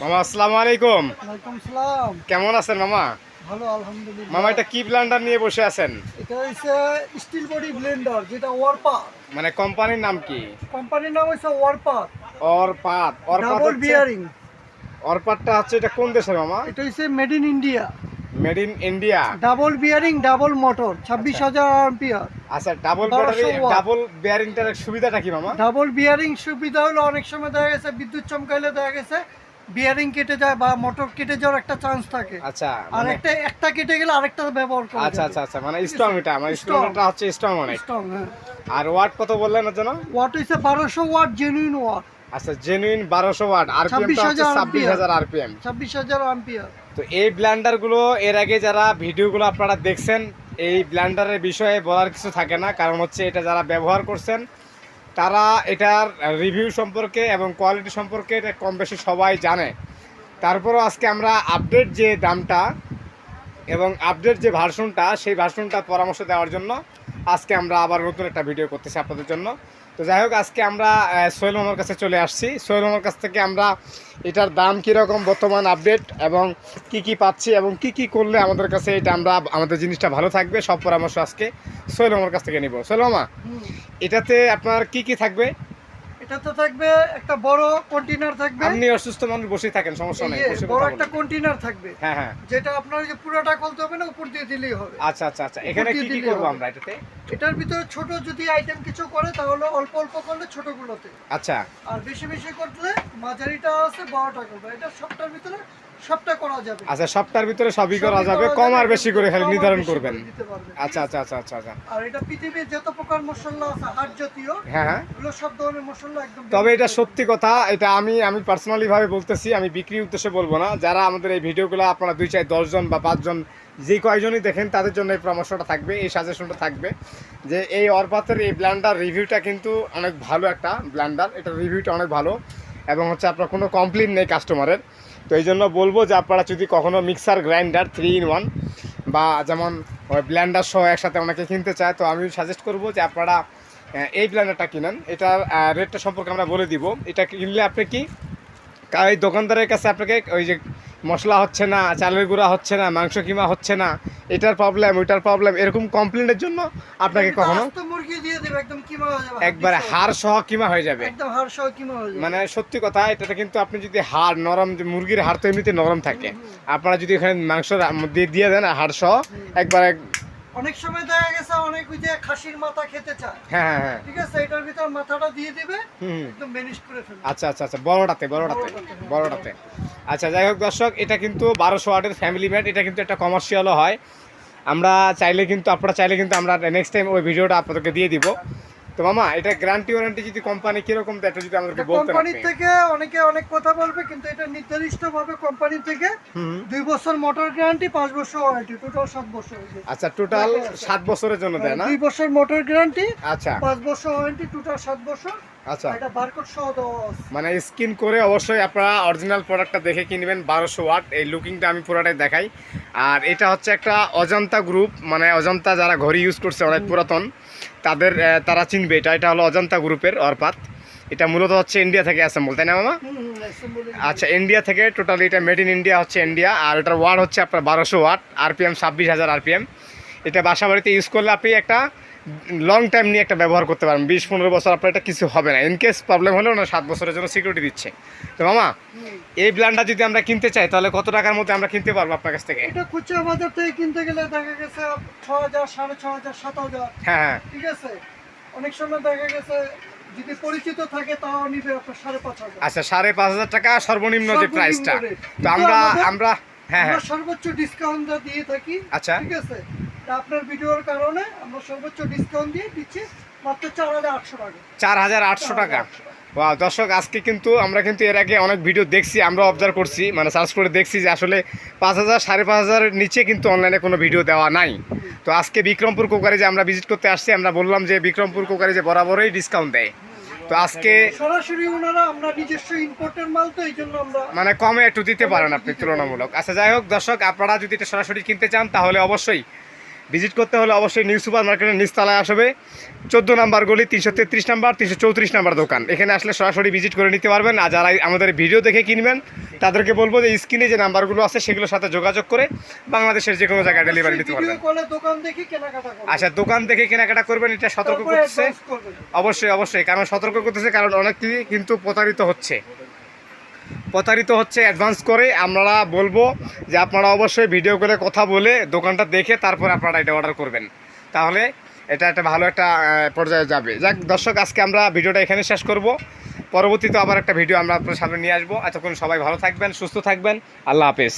মামা আসসালামু আলাইকুম। ওয়ালাইকুম সালাম। কেমন আছেন মামা? ভালো আলহামদুলিল্লাহ। মামা এটা কি ব্লেন্ডার নিয়ে বসে আছেন? এটা হচ্ছে স্টিল বডি ব্লেন্ডার, যেটা ওয়ারপাত। মানে কোম্পানির নাম কি? কোম্পানির নাম হচ্ছে ওয়ারপাত। অরপাত। অরপাত ডাবল হচ্ছে বিয়ারিং। অরপাতটা হচ্ছে এটা কোন দেশের মামা? এটা হচ্ছে made in India. Made in India. Double bearing, double motor, 26,000 RPM. আচ্ছা, ডাবল ব্যাটারি, ডাবল বিয়ারিংটার সুবিধাটা কি মামা? ডাবল বিয়ারিং সুবিধা হলো অনেক সময় দেখা গেছে বিদ্যুৎ চমকাইলে দেখা গেছে বিয়ারিং কেটে যায় বা মোটর কেটে যাওয়ার একটা চান্স থাকে। আচ্ছা, আর একটা কেটে গেলে আরেকটা ব্যবহার করা আচ্ছা যায়। আচ্ছা আচ্ছা, মানে স্ট্রং, এটা মানে স্ট্রংটা হচ্ছে স্ট্রং অনেক। স্ট্রং, হ্যাঁ। আর ওয়াট কত বললেন এর জন্য? ওয়াট হচ্ছে 1200 ওয়াট, জেনুইন ওয়াট। আচ্ছা, জেনুইন 1200 ওয়াট, আরপিএমটা হচ্ছে 26,000 আরপিএম। 26,000 আম্পিয়ার। তো এই ব্লেন্ডারগুলো এর আগে যারা ভিডিওগুলো আপনারা দেখছেন, এই ব্লেন্ডারের বিষয়ে বলার কিছু থাকে না, কারণ হচ্ছে এটা যারা ব্যবহার করছেন তারা এটার রিভিউ সম্পর্কে এবং কোয়ালিটি সম্পর্কে এটা কম বেশি সবাই জানে। তারপরও আজকে আমরা আপডেট যে দামটা এবং আপডেট যে ভার্সনটা, সেই ভার্সনটা পরামর্শ দেওয়ার জন্য আজকে আমরা আবার নতুন একটা ভিডিও করতেছি আপনাদের জন্য। তো যাই হোক, আজকে আমরা সোহেল মামার কাছে চলে আসছি। সোহেল মামার কাছ থেকে আমরা এটার দাম কীরকম, বর্তমান আপডেট এবং কি কি পাচ্ছি এবং কি কি করলে আমাদের কাছে এটা আমরা আমাদের জিনিসটা ভালো থাকবে, সব পরামর্শ আজকে সোহেল মামার কাছ থেকে নিব। সোহেল মামা, এটাতে আপনার কি কি থাকবে? এটাতে থাকবে একটা বড় কন্টেইনার থাকবে। আপনি অসুস্থ মানুষ বসে থাকেন, সমস্যা নেই, বসে বড় কথা একটা বলুন। কন্টেইনার থাকবে, হ্যাঁ হ্যাঁ। যেটা আপনার যে পুরোটা খুলতে হবে না, উপর দিয়ে দিলেই হবে। আচ্ছা আচ্ছা আচ্ছা, এখানে কি কি করব আমরা এটাতে? এটার ভিতরে ছোট যদি আইটেম কিছু করে তাহলে অল্প অল্প করলে ছোটগুলোতে, আচ্ছা। আর বেশি বেশি করলে মাঝারিটা আছে, বড়টা করবে। এটা সবটার ভিতরে সবটা করা যাবে। আচ্ছা, সবটার ভিতরে সবই করা যাবে, কম আর বেশি করে খালি নির্ধারণ করবেন। আচ্ছা আচ্ছা আচ্ছা আচ্ছা আচ্ছা। আর এটা পৃথিবীর যত প্রকার মশলা আছে হাড় জাতীয়, হ্যাঁ হ্যাঁ, এগুলো সব ধরনের মশলা একদম। তবে এটা সত্যি কথা, এটা আমি পার্সোনালি ভাবে বলতেছি, আমি বিক্রির উদ্দেশ্যে বলবো না। যারা আমাদের এই ভিডিওগুলো আপনারা 2 4 10 জন বা 5 জন যে কয়জনই দেখেন তাদের জন্য এই পরামর্শটা থাকবে, এই সাজেশনটা থাকবে যে এই অরপাতের এই ব্লেন্ডার রিভিউটা কিন্তু অনেক ভালো একটা ব্লেন্ডার। এটার রিভিউটা অনেক ভালো এবং হচ্ছে আপনার কোনো কমপ্লেন নেই কাস্টমারের। তো এই জন্য বলবো যে আপনারা যদি কখনও মিক্সার গ্রাইন্ডার 3 in 1 বা যেমন ওই ব্লেন্ডার সহ একসাথে অনেকে কিনতে চায়, তো আমি সাজেস্ট করবো যে আপনারা এই ব্লেন্ডারটা কিনেন। এটার রেটটা সম্পর্কে আমরা বলে দিব। এটা কিনলে আপনি কি এই দোকানদারের কাছে আপনাকে ওই যে মশলা হচ্ছে না, চালের গুঁড়া হচ্ছে না, মাংস কিমা হচ্ছে না, এটার প্রবলেম ওইটার প্রবলেম এরকম কমপ্লেনের জন্য আপনাকে কখনো মুরগি দিয়ে দেবে, একদম কিমা হয়ে যাবে, একবারে হাড় সহ কিমা হয়ে যাবে, একদম হাড় সহ কিমা হয়ে যাবে। মানে সত্যি কথা, এটাতে কিন্তু আপনি যদি হাড় নরম, মুরগির হাড় তো এমনিতে নরম থাকে, আপনারা যদি এখানে মাংস দিয়ে দেন হাড় সহ একবারে। অনেক সময় দেখা গেছে অনেক ওই যে খাসির মাথা খেতে চায়, হ্যাঁ হ্যাঁ হ্যাঁ, ঠিক আছে, এটার ভিতর মাথাটা দিয়ে দিবে, একদম ম্যানেজ করে ফেলবে। আচ্ছা আচ্ছা আচ্ছা, বড়টাতে। আচ্ছা, যাই হোক দর্শক, এটা কিন্তু 1200 ওয়াটের ফ্যামিলি ম্যাট। এটা কিন্তু একটা কমার্শিয়ালও হয়। আপনারা চাইলে কিন্তু আমরা নেক্সট টাইম ওই ভিডিওটা আপনাদেরকে দিয়ে দিব। তো মামা, এটা গ্যারান্টি ওয়ারেন্টি যদি কোম্পানি কিরকম দেয় এটা যদি আমাদেরকে বলতেন। কোম্পানি থেকে অনেকে অনেক কথা বলবে, কিন্তু এটা নির্দিষ্ট ভাবে কোম্পানি থেকে 2 বছর মোটর গ্যারান্টি, 5 বছর ওয়ারেন্টি, টোটাল 7 বছর। আচ্ছা, টোটাল 7 বছরের জন্য দেয় না? 2 বছর মোটর গ্যারান্টি, আচ্ছা, 5 বছর ওয়ারেন্টি, টোটাল 7 বছর। আচ্ছা, এটা বারকোড সহ দেওয়া আছে। মানে স্ক্রিন করে অবশ্যই আপনারা অরিজিনাল প্রোডাক্টটা দেখে কিনবেন। 1200 ওয়াট, এই লুকিংটা আমি পুরোটাই দেখাই। আর এটা হচ্ছে একটা অজন্তা গ্রুপ, মানে অজন্তা যারা ঘড়ি ইউজ করছে অনেক পুরাতন তারা চিনবে এটা। এটা হলো অজন্তা গ্রুপের অরপাত। এটা মূলত হচ্ছে ইন্ডিয়া থেকে অ্যাসেম্বল, তাই না মামা? আচ্ছা, ইন্ডিয়া থেকে টোটালি, এটা মেড ইন ইন্ডিয়া হচ্ছে ইন্ডিয়া। আর এটার ওয়াট হচ্ছে আপনার 1200 ওয়াট, আরপিএম 26,000 আরপিএম। এটা বাসা বাড়িতে ইউজ করলে আপনি একটা লং টাইম নিয়ে একটা ব্যবহার করতে পারেন, 20-15 বছর আপনার এটা কিছু হবে না। ইনকেস প্রবলেম হলেও না 7 বছরের জন্য সিকিউরিটি দিচ্ছে। তো মামা, এই ব্লেন্ডার যদি আমরা কিনতে চাই তাহলে কত টাকার মধ্যে আমরা কিনতে পারবো আপনার কাছ থেকে? এটা খুচরা বাজার থেকে কিনতে গেলে দেখা গেছে 6,000, 6,500, 7,000। হ্যাঁ হ্যাঁ, ঠিক আছে, অনেক সময় দেখা গেছে যদি পরিচিত থাকে তাও নিবে আপনার 5,500। আচ্ছা, 5,500 টাকা সর্বনিম্ন যে প্রাইসটা। তো আমরা হ্যাঁ হ্যাঁ সর্বোচ্চ ডিসকাউন্ট দিয়ে থাকি। আচ্ছা, ঠিক আছে, আপনার ভিডিওর কারণে আমরা সর্বোচ্চ ডিসকাউন্ট দিয়ে দিচ্ছি মাত্র 4,800 টাকা। 4,800 টাকা। ওয়াও দর্শক, আজকে কিন্তু আমরা কিন্তু এর আগে অনেক ভিডিও দেখছি, আমরা অবজার্ভ করছি, মানে সার্চ করে দেখছি যে আসলে 5,000 5,500-এর নিচে কিন্তু অনলাইনে কোনো ভিডিও দেওয়া নাই। তো আজকে বিক্রমপুর কোকারে যে আমরা ভিজিট করতে আসছি, আমরা বললাম যে বিক্রমপুর কোকারে যে বরাবরই ডিসকাউন্ট দেয়। তো আজকে সরাসরি ওনারা, আমরা নিজস্ব ইম্পোর্টের মাল, তো এই জন্য আমরা মানে কমে একটু দিতে পারেন আপনি তুলনামূলক। আচ্ছা, যাই হোক দর্শক, আপনারা যদি এটা সরাসরি কিনতে চান তাহলে অবশ্যই ভিজিট করতে হলে অবশ্যই নিউ সুপার মার্কেটের নিচতলায় আসবে, 14 নাম্বার গলি, 333 নাম্বার, 334 নাম্বার দোকান। এখানে আসলে সরাসরি ভিজিট করে নিতে পারবেন। আর যারা আমাদের ভিডিও দেখে কিনবেন তাদেরকে বলবো যে স্ক্রিনে যে নাম্বারগুলো আছে সেগুলোর সাথে যোগাযোগ করে বাংলাদেশের যে কোনো জায়গায় ডেলিভারি নিতে পারবেন। আচ্ছা, দোকান দেখে কেনাকাটা করবেন, এটা সতর্ক করতেছে। অবশ্যই অবশ্যই, কারণ সতর্ক করতেছে, কারণ অনেকেই কিন্তু প্রতারিত হচ্ছে অ্যাডভান্স করে। আমরা বলবো যে আপনারা অবশ্যই ভিডিও করে কথা বলে দোকানটা দেখে তারপর আপনারা এটা অর্ডার করবেন, তাহলে এটা একটা ভালো একটা পর্যায়ে যাবে। যাক দর্শক, আজকে আমরা ভিডিওটা এখানে শেষ করব। পরবর্তীতে আবার একটা ভিডিও আমরা আপনার সামনে নিয়ে আসবো। এতক্ষণ সবাই ভালো থাকবেন, সুস্থ থাকবেন। আল্লাহ হাফেজ।